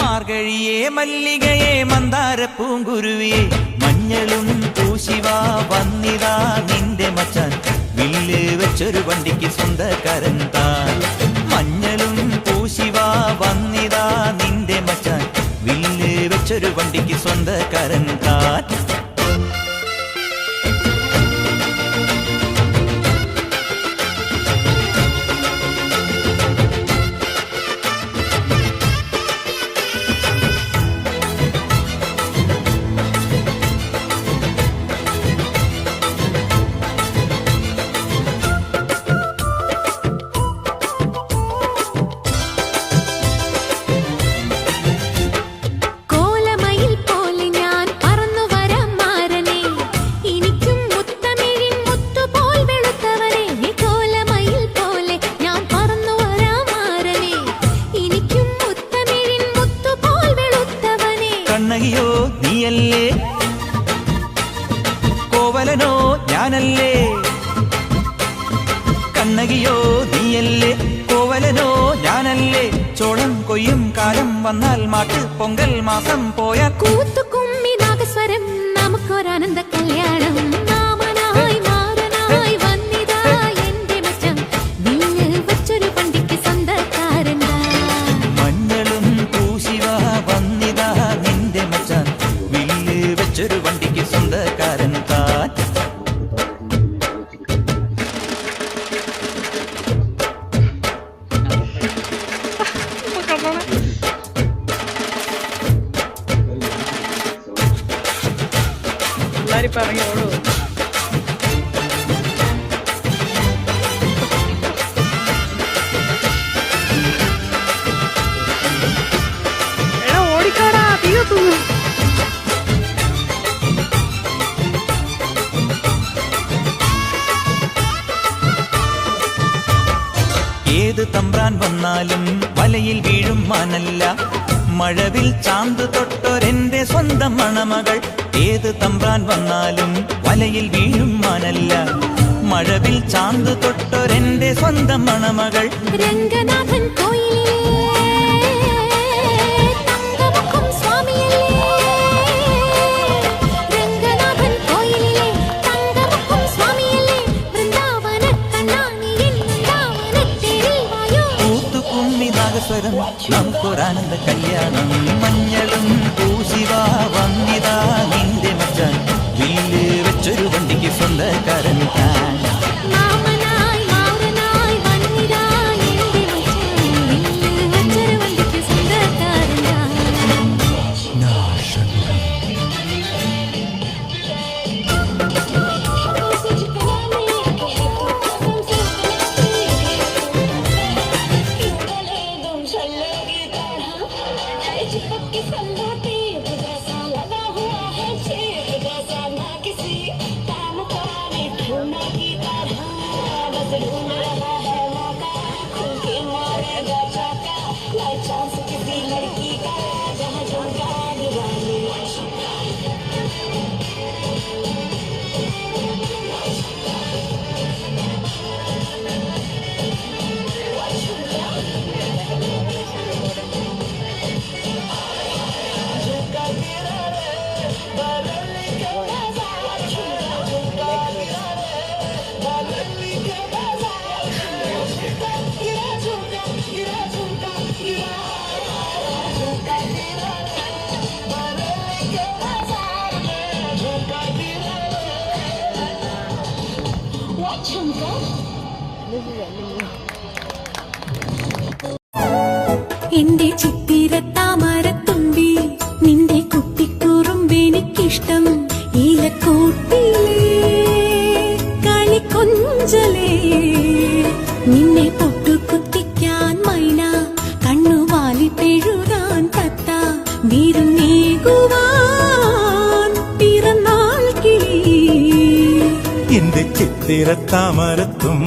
മാർഗഴിയെ മല്ലികയെ മന്ദാര പൂങ്കുരുവിയെ മഞ്ഞളും പൂശിവാ വന്നിതാ നിന്റെ മച്ചാൻ വില്ല് വെച്ചൊരു വണ്ടിക്ക് സ്വന്തക്കാരൻ താൻ മഞ്ഞളും പൂശിവാ വന്നിതാ നിന്റെ മച്ചാൻ വില്ല് വെച്ചൊരു വണ്ടിക്ക് സ്വന്തക്കാരൻ താൻ കണ്ണകിയോ നീയല്ലേ കോവലനോ ഞാനല്ലേ കണ്ണകിയോ നീയല്ലേ കോവലനോ ഞാനല്ലേ ചോളം കൊയ്യും കാലം വന്നാൽ മാട്ട് പൊങ്കൽ മാസം പോയ കൂത്തുകുമ്മി നാഗസ്വരം നമുക്കൊരാനന്ദ കല്യാണം മാമനായി മാറനായി വന്നിതാ എന്റെ മച്ചൻ വില്ല് വെച്ചൊരു വണ്ടിക്ക് സ്വന്തക്കാരൻ മഞ്ഞളും പൂശിവാ വന്നിതാ നിന്റെ മച്ചാൻ വില്ല് വെച്ചൊരു വണ്ടിക്ക് സ്വന്തക്കാരൻ താൻ പറഞ്ഞോളൂ എടാ ഓടിക്കാടാ തീർത്തു ഏത് തമ്പ്രാൻ വന്നാലും വലയിൽ വീഴും മാനല്ല മഴവിൽ ചാന്ത് തൊട്ടൊരെന്റെ സ്വന്തം മണമകൾ ഏത് തമ്പ്രാൻ വന്നാലും വലയിൽ വീഴും മാനല്ല മഴവിൽ ചാന്ത് തൊട്ടൊരെന്റെ സ്വന്തം മണമകൾ രംഗനാഥൻ സ്വരം നമുക്കൊരാനന്ദ കല്യാണം മഞ്ഞളും പൂശിവാ വന്നിതാ നിന്റെ മച്ചാൻ വില്ല് വെച്ചൊരു വണ്ടിക്ക് സ്വന്തക്കാരൻ താൻ മാമനായി മാറനായി വന്നിതാ എന്റെ മച്ചാൻ വില്ല് വെച്ചൊരു വണ്ടിക്ക് സ്വന്തക്കാരൻ എന്റെ ചിത്തിരത്താമരത്തുമ്പി നിന്റെ കുട്ടിക്കുറുമ്പെനിക്കിഷ്ടം ഈലക്കൂട്ടിലേ കളിക്കൊഞ്ചലേ നിന്നെ പൊട്ടുകുത്തിക്കാൻ മൈന കണ്ണുവാലി പെഴുകാൻ തത്ത വിരുന്നേകുവാൻ പിറന്നാൾ കിളി എന്റെ ചിത്തിരത്താമരത്തും